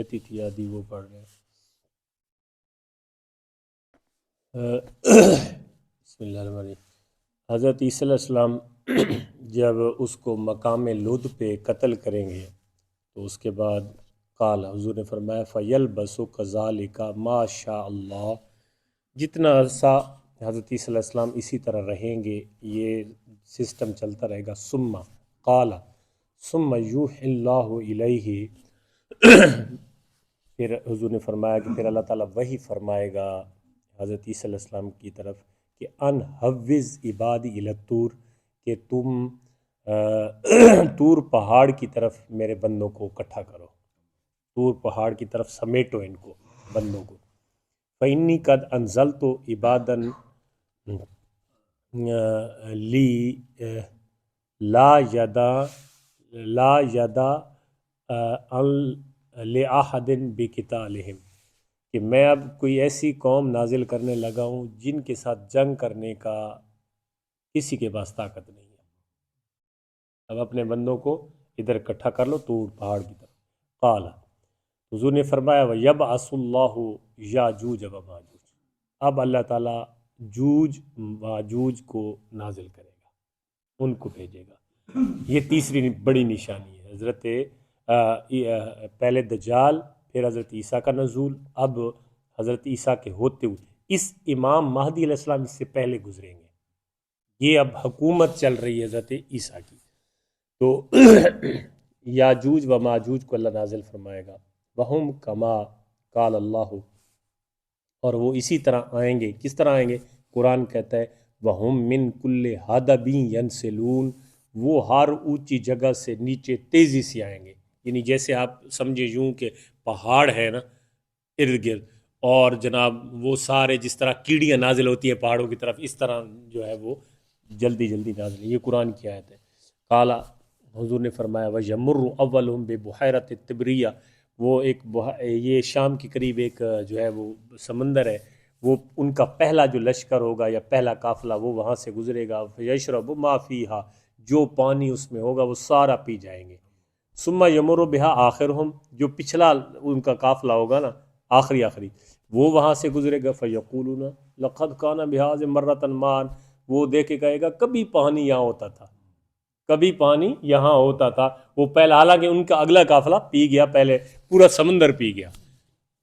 تھی آدھی وہ پڑھ رہے ہیں۔ بسم اللہ الرحمن الرحیم۔ حضرت عیسیٰ علیہ السلام جب اس کو مقام لد پہ قتل کریں گے تو اس کے بعد قال حضور نے فرمایا فَيَلْبَسُ كَذَلِكَ مَا شَاءَ اللَّهُ، جتنا عرصہ حضرت عیسیٰ علیہ السلام اسی طرح رہیں گے یہ سسٹم چلتا رہے گا۔ ثم قال ثم یوحی اللہ الیہ، پھر حضور نے فرمایا کہ پھر اللہ تعالیٰ وحی فرمائے گا حضرت عیسیٰ علیہ السلام کی طرف کہ ان حوز عبادی الی الطور، کہ تم طور پہاڑ کی طرف میرے بندوں کو اکٹھا کرو، طور پہاڑ کی طرف سمیٹو ان کو، بندوں کو۔ فَإِنِّي قَدْ أَنزَلْتُ عِبَادًا لی لا یدا لأحد بقتالہم، کہ میں اب کوئی ایسی قوم نازل کرنے لگا ہوں جن کے ساتھ جنگ کرنے کا کسی کے پاس طاقت نہیں ہے۔ اب اپنے بندوں کو ادھر اکٹھا کر لو طور پہاڑ کی طرف۔ قال، حضور نے فرمایا وَيَبْعَثُ اللَّهُ یاجوج وماجوج، اب اللہ تعالیٰ جوج ماجوج کو نازل کرے گا، ان کو بھیجے گا۔ یہ تیسری بڑی نشانی ہے، حضرت پہلے دجال، پھر حضرت عیسیٰ کا نزول، اب حضرت عیسیٰ کے ہوتے ہوئے اس امام مہدی علیہ السلام اس سے پہلے گزریں گے، یہ اب حکومت چل رہی ہے حضرت عیسیٰ کی۔ تو یاجوج و ماجوج کو اللہ نازل فرمائے گا۔ وہم کما قال اللہ، اور وہ اسی طرح آئیں گے۔ کس طرح آئیں گے؟ قرآن کہتا ہے وہم من کل حدب ینسلون، وہ ہر اونچی جگہ سے نیچے تیزی سے آئیں گے، یعنی جیسے آپ سمجھے یوں کہ پہاڑ ہے نا ارد گرد، اور جناب وہ سارے جس طرح کیڑیاں نازل ہوتی ہیں پہاڑوں کی طرف، اس طرح جو ہے وہ جلدی جلدی نازل ہے۔ یہ قرآن کی آیت ہے۔ قال، حضور نے فرمایا وَيَمُرُّ أَوَّلُهُمْ بِبُحَيْرَةِ الطِّبْرِيَّةِ، وہ ایک یہ شام کے قریب ایک جو ہے وہ سمندر ہے، وہ ان کا پہلا جو لشکر ہوگا یا پہلا قافلہ وہ وہاں سے گزرے گا۔ فَيَشْرَبُ مَا فِيهَا، جو پانی اس میں ہوگا وہ سارا پی جائیں گے۔ ثُمَّ يَمُرُّ بِهَا آخِرُهُمْ، جو پچھلا ان کا قافلہ ہوگا نا آخری وہ وہاں سے گزرے گا۔ فَيَقُولُونَ لَقَدْ كَانَ بِهَٰذِهِ مَرَّةً مَاءٌ، وہ دیکھ کے کہے گا کبھی پانی یہاں ہوتا تھا، کبھی پانی یہاں ہوتا تھا۔ وہ پہلا، حالانکہ ان کا اگلا قافلہ پی گیا، پہلے پورا سمندر پی گیا،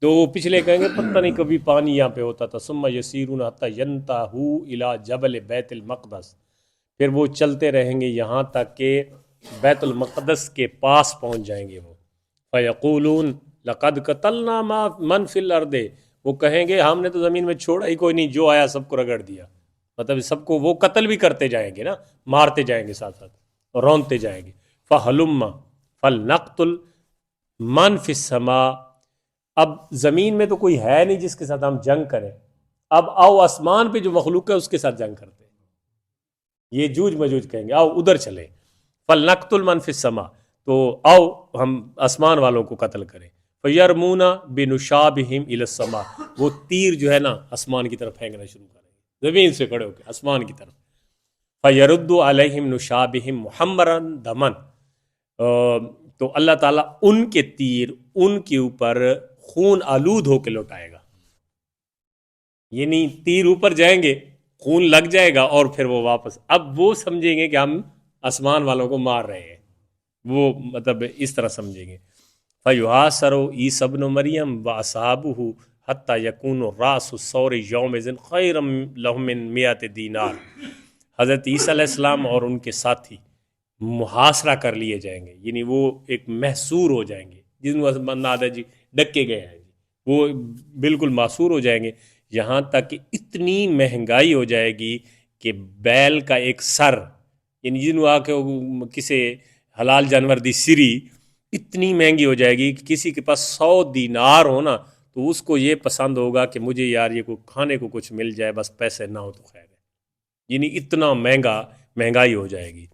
تو وہ پچھلے کہیں گے پتہ نہیں کبھی پانی یہاں پہ ہوتا تھا۔ ثم یسیرون حتی ینتہوا الی جبل بیت المقدس، پھر وہ چلتے رہیں گے یہاں تک کہ بیت المقدس کے پاس پہنچ جائیں گے وہ۔ فیقولون لقد قتلنا من فی الارض، وہ کہیں گے ہم نے تو زمین میں چھوڑا ہی کوئی نہیں، جو آیا سب کو رگڑ دیا، مطلب سب کو وہ قتل بھی کرتے جائیں گے نا، مارتے جائیں گے ساتھ ساتھ اور رونتے جائیں گے۔ فَهَلُمَّ فَلْنَقْتُلْ مَنْ فِي السَّمَاءِ، اب زمین میں تو کوئی ہے نہیں جس کے ساتھ ہم جنگ کریں، اب آؤ آسمان پہ جو مخلوق ہے اس کے ساتھ جنگ کرتے ہیں۔ یہ جوج مجوج کہیں گے آؤ ادھر چلے، فَلْنَقْتُلْ مَنْ فِي السَّمَاءِ، تو آؤ ہم آسمان والوں کو قتل کریں۔ فَيَرْمُونَ بِنُشَابِهِمْ إِلَى السَّمَاءِ، وہ تیر جو ہے نا آسمان کی طرف پھینکنا شروع کریں گے، زمین سے کھڑے ہو کے آسمان کی طرف۔ فَيَرُدُّ عَلَيْهِمْ نُشَابِهِمْ مُحَمَّرًا دَمًا، تو اللہ تعالیٰ ان کے تیر ان کے اوپر خون آلود ہو کے لوٹائے گا، یعنی تیر اوپر جائیں گے خون لگ جائے گا اور پھر وہ واپس، اب وہ سمجھیں گے کہ ہم آسمان والوں کو مار رہے ہیں، وہ مطلب اس طرح سمجھیں گے۔ فَيُحَاصَرُ عِیسیٰ ابْنُ مَرْیَم وَأَصْحَابُهُ حَتَّى يَكُونُ رَأْسُ الثَّوْرِ يَوْمَئِذٍ خَيْرًا لَهُم مِّن مِّائَةِ دِینار، حضرت عیسیٰ علیہ السلام اور ان کے ساتھی محاصرہ کر لیے جائیں گے، یعنی وہ ایک محصور ہو جائیں گے، جن کو بندہ جی ڈکے گئے ہیں جی، وہ بالکل محصور ہو جائیں گے، یہاں تک کہ اتنی مہنگائی ہو جائے گی کہ بیل کا ایک سر، یعنی جن کو آ کے کسی حلال جانور دی سری اتنی مہنگی ہو جائے گی کہ کسی کے پاس 100 دینار ہو نا تو اس کو یہ پسند ہوگا کہ مجھے یار یہ کوئی کھانے کو کچھ مل جائے، بس پیسے نہ ہو تو خیر ہے، یعنی اتنا مہنگائی ہو جائے گی۔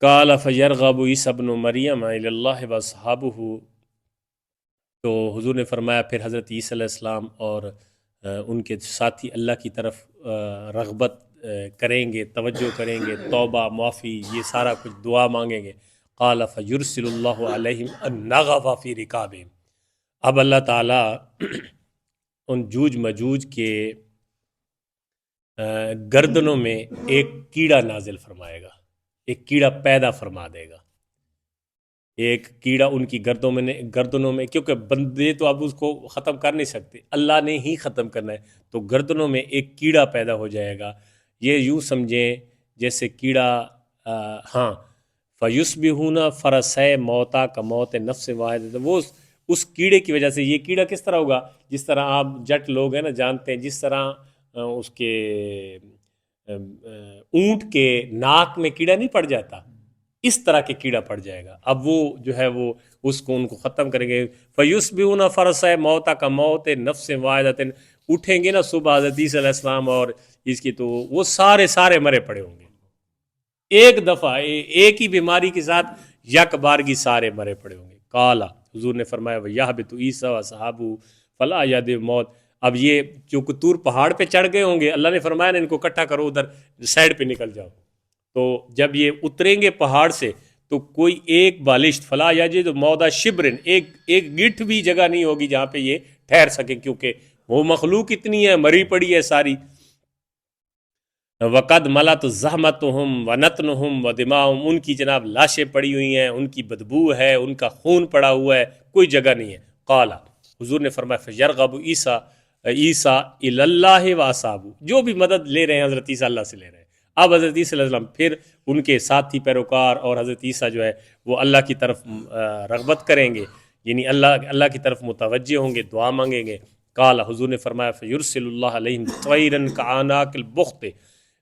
قال فَيَرْغَبُ عِیسیٰ ابْنُ مَرْیَمَ إِلَى اللَّهِ وَأَصْحَابُهُ، تو حضور نے فرمایا پھر حضرت عیسیٰ علیہ السلام اور ان کے ساتھی اللہ کی طرف رغبت کریں گے، توجہ کریں گے، توبہ معافی یہ سارا کچھ دعا مانگیں گے۔ قال فیرسل اللہ علیہم النغف فی رکابہم. اب اللہ تعالیٰ ان جوج مجوج کے گردنوں میں ایک کیڑا نازل فرمائے گا، ایک کیڑا پیدا فرما دے گا. ایک کیڑا ان کی گردنوں میں، کیونکہ بندے تو اب اس کو ختم کر نہیں سکتے، اللہ نے ہی ختم کرنا ہے، تو گردنوں میں ایک کیڑا پیدا ہو جائے گا. یہ یوں سمجھیں جیسے کیڑا فیصبحون فرسے موتا کا موت نفس واحد. وہ اس کیڑے کی وجہ سے، یہ کیڑا کس طرح ہوگا؟ جس طرح آپ جٹ لوگ ہیں نا جانتے ہیں، جس طرح اس کے اونٹ کے ناک میں کیڑا نہیں پڑ جاتا، اس طرح کے کیڑا پڑ جائے گا. اب وہ جو ہے وہ ان کو ختم کریں گے. فیصبحون فرسے موتا کا موت نفس واحدۃ. اٹھیں گے نا صبح حضرت عیسیٰ علیہ السلام اور اس کی، تو وہ سارے مرے پڑے ہوں گے ایک دفعہ، ایک ہی بیماری کے ساتھ یک بارگی سارے مرے پڑے ہوں گے. قالا، حضور نے فرمایا وَيَحْبِطُ عِيسَىٰ وَأَصْحَابُهُ فَلَا يَدْرِ موت. اب یہ جو طور پہاڑ پہ چڑھ گئے ہوں گے، اللہ نے فرمایا نا ان کو اکٹھا کرو، ادھر سائڈ پہ نکل جاؤ. تو جب یہ اتریں گے پہاڑ سے تو کوئی ایک بالشت فلا یجد موضع شبرن، ایک گٹھ بھی جگہ نہیں ہوگی جہاں پہ یہ ٹھہر سکیں، کیونکہ وہ مخلوق اتنی ہے، مری پڑی ہے ساری. وقد ملت زحمتہم ونتنہم ودماؤہم، ان کی جناب لاشیں پڑی ہوئی ہیں، ان کی بدبو ہے، ان کا خون پڑا ہوا ہے، کوئی جگہ نہیں ہے. قالا، حضور نے فرمایا فیرغب عیسیٰ الی اللہ و اصحابہ. جو بھی مدد لے رہے ہیں حضرت عیسیٰ اللہ سے لے رہے ہیں. اب حضرت عیسیٰ علیہ السلام پھر ان کے ساتھی پیروکار اور حضرت عیسیٰ جو ہے وہ اللہ کی طرف رغبت کریں گے، یعنی اللہ کی طرف متوجہ ہوں گے، دعا مانگیں گے. قال، حضور نے فرمایا فیرسل اللہ علیہم طیرا کعناق البخت.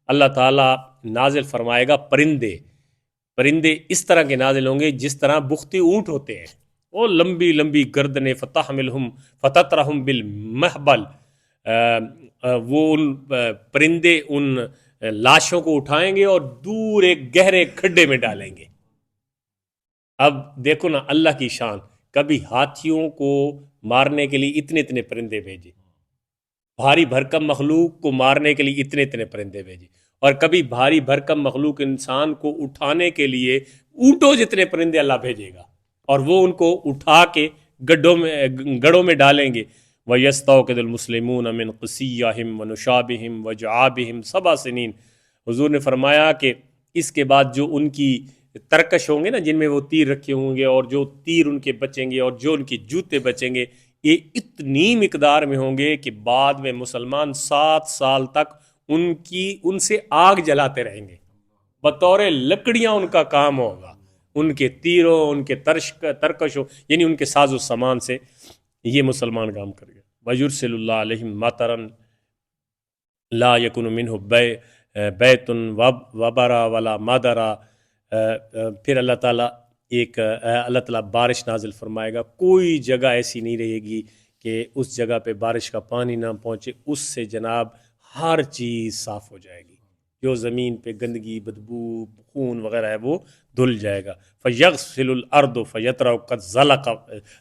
اللہ تعالیٰ نازل فرمائے گا پرندے اس طرح کے نازل ہوں گے جس طرح بختی اونٹ ہوتے ہیں، وہ لمبی لمبی گردنیں. فتحملہم فتطرحم بالمحبل. وہ ان پرندے ان لاشوں کو اٹھائیں گے اور دور ایک گہرے کھڈے میں ڈالیں گے. اب دیکھو نا اللہ کی شان، کبھی ہاتھیوں کو مارنے کے لیے اتنے پرندے بھیجے، بھاری بھرکم مخلوق کو مارنے کے لیے اتنے پرندے بھیجے، اور کبھی بھاری بھرکم مخلوق انسان کو اٹھانے کے لیے اونٹوں جتنے پرندے اللہ بھیجے گا، اور وہ ان کو اٹھا کے گڑوں میں ڈالیں گے. وَيَسْتَوْقِدُ الْمُسْلِمُونَ مِنْ قِسِيَّهِمْ وَنُشَابِهِمْ وَجُعَابِهِمْ 7 سنین. حضور نے فرمایا کہ اس کے بعد جو ان کی ترکش ہوں گے نا، جن میں وہ تیر رکھے ہوں گے، اور جو تیر ان کے بچیں گے، اور جو ان کے جوتے بچیں گے، یہ اتنی مقدار میں ہوں گے کہ بعد میں مسلمان 7 سال تک ان سے آگ جلاتے رہیں گے. بطور لکڑیاں ان کا کام ہوگا، ان کے تیروں، ان کے ترکشوں، یعنی ان کے ساز و سامان سے یہ مسلمان کام کرے گا. وَيُرْسِلُ اللَّهُ عَلَيْهِمْ مَطَرًا لَا يَكُنُ مِنْهُ بَيْتٌ وَبَرَا وَلَا مَدَرَا. پھر اللہ تعالیٰ بارش نازل فرمائے گا. کوئی جگہ ایسی نہیں رہے گی کہ اس جگہ پہ بارش کا پانی نہ پہنچے، اس سے جناب ہر چیز صاف ہو جائے گی. جو زمین پہ گندگی، بدبو، خون وغیرہ ہے وہ دھل جائے گا. فَيَغْسِلُ الْأَرْضُ فَيَتْرَوْ قَدْ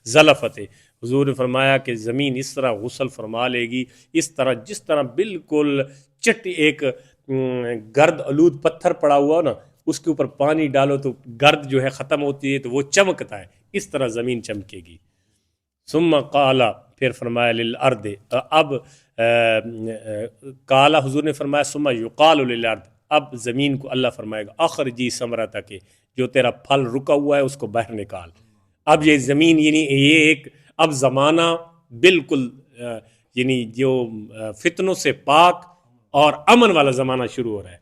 زَلَفَتِ. حضور نے فرمایا کہ زمین اس طرح غسل فرما لے گی، اس طرح جس طرح بالکل ایک گرد آلود پتھر پڑا ہوا نا، اس کے اوپر پانی ڈالو تو گرد جو ہے ختم ہوتی ہے تو وہ چمکتا ہے، اس طرح زمین چمکے گی. ثم قال، پھر فرمایا للارض. اب قال، حضور نے فرمایا ثم یقال للارض. اب زمین کو اللہ فرمائے گا اخرجی ثمرتک، جو تیرا پھل رکا ہوا ہے اس کو باہر نکال. اب یہ زمین، یعنی یہ ایک اب زمانہ بالکل یعنی جو فتنوں سے پاک اور امن والا زمانہ شروع ہو رہا ہے.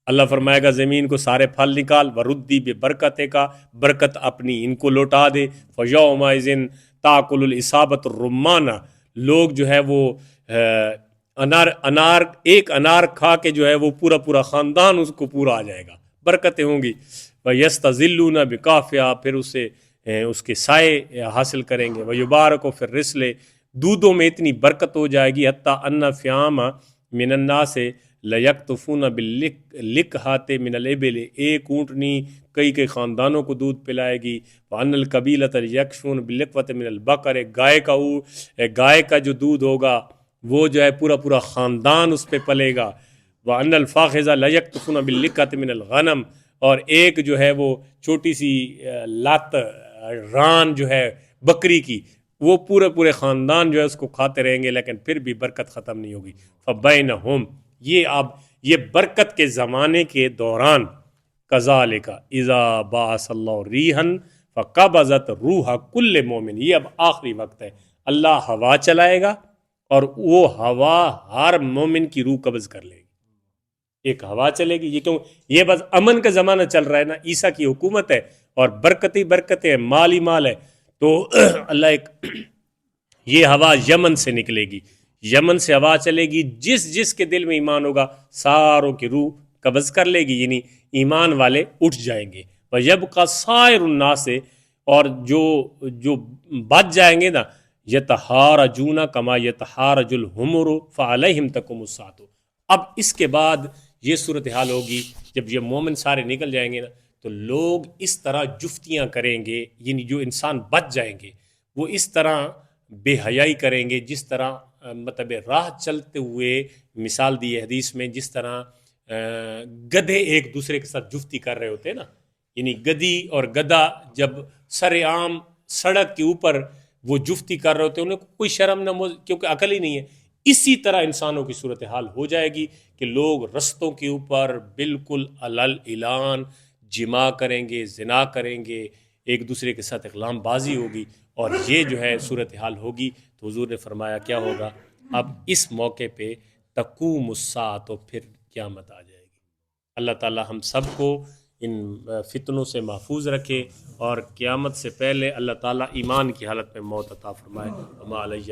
اللہ فرمائے گا زمین کو سارے پھل نکال. وردی بے برکت کا، برکت اپنی ان کو لوٹا دے. فیومئذ تاکل الاصابۃ الرمان. لوگ جو ہے وہ ایک انار کھا کے جو ہے وہ پورا خاندان اس کو پورا آ جائے گا، برکتیں ہوں گی. وَيَسْتَظِلُّونَ بِقَافِهَا. پھر اس کے سائے حاصل کریں گے. وَيُبَارَكُ فِي الرِّسْلِ. دودھوں میں اتنی برکت ہو جائے گی حتیٰ ان فیام من الناس لیکتفون باللکھات من الابل. ایک اونٹنی کئی خاندانوں کو دودھ پلائے گی. وان القبیلۃ یکفون باللکوۃ من البقر. گائے کا جو دودھ ہوگا وہ جو ہے پورا خاندان اس پہ پلے گا. وان الفاخذ لیکتفون باللکھات من الغنم. اور ایک جو ہے وہ چھوٹی سی لات ران جو ہے بکری کی، وہ پورے خاندان جو ہے اس کو کھاتے رہیں گے، لیکن پھر بھی برکت ختم نہیں ہوگی. فبینہم، یہ برکت کے زمانے کے دوران، کذالک اذا بعث اللہ ریحن فقبضت روح کل مومن، یہ اب آخری وقت ہے، اللہ ہوا چلائے گا اور وہ ہوا ہر مومن کی روح قبض کر لے گی. ایک ہوا چلے گی، یہ بس امن کا زمانہ چل رہا ہے نا، عیسیٰ کی حکومت ہے اور برکتیں مال ہی مال ہے. تو اللہ یہ ہوا یمن سے نکلے گی، یمن سے ہوا چلے گی، جس کے دل میں ایمان ہوگا ساروں کی روح قبض کر لے گی، یعنی ایمان والے اٹھ جائیں گے. وَيَبْقَى سَائِرُ النَّاسِ، اور جو بچ جائیں گے نا، يَتَحَارَجُونَ كَمَا يَتَحَارَجُ الْحُمُرُ فَعَلَيْهِمْ تَقُمُ السَّاعَةُ. اب اس کے بعد یہ صورتحال ہوگی، جب یہ مومن سارے نکل جائیں گے نا تو لوگ اس طرح جفتیاں کریں گے، یعنی جو انسان بچ جائیں گے وہ اس طرح بے حیائی کریں گے، جس طرح مطلب راہ چلتے ہوئے مثال دی ہے حدیث میں، جس طرح گدھے ایک دوسرے کے ساتھ جفتی کر رہے ہوتے ہیں نا، یعنی گدھی اور گدھا جب سر عام سڑک کے اوپر وہ جفتی کر رہے ہوتے ہیں، انہیں کوئی شرم نہ، کیونکہ عقل ہی نہیں ہے. اسی طرح انسانوں کی صورتحال ہو جائے گی کہ لوگ رستوں کے اوپر بالکل علل اعلان جماع کریں گے، زنا کریں گے، ایک دوسرے کے ساتھ اقلام بازی ہوگی، اور یہ جو ہے صورتحال ہوگی. تو حضور نے فرمایا کیا ہوگا؟ اب اس موقع پہ تقوم الساعۃ، تو پھر قیامت آ جائے گی. اللہ تعالی ہم سب کو ان فتنوں سے محفوظ رکھے، اور قیامت سے پہلے اللہ تعالی ایمان کی حالت میں موت عطا فرمائے. وما علیہ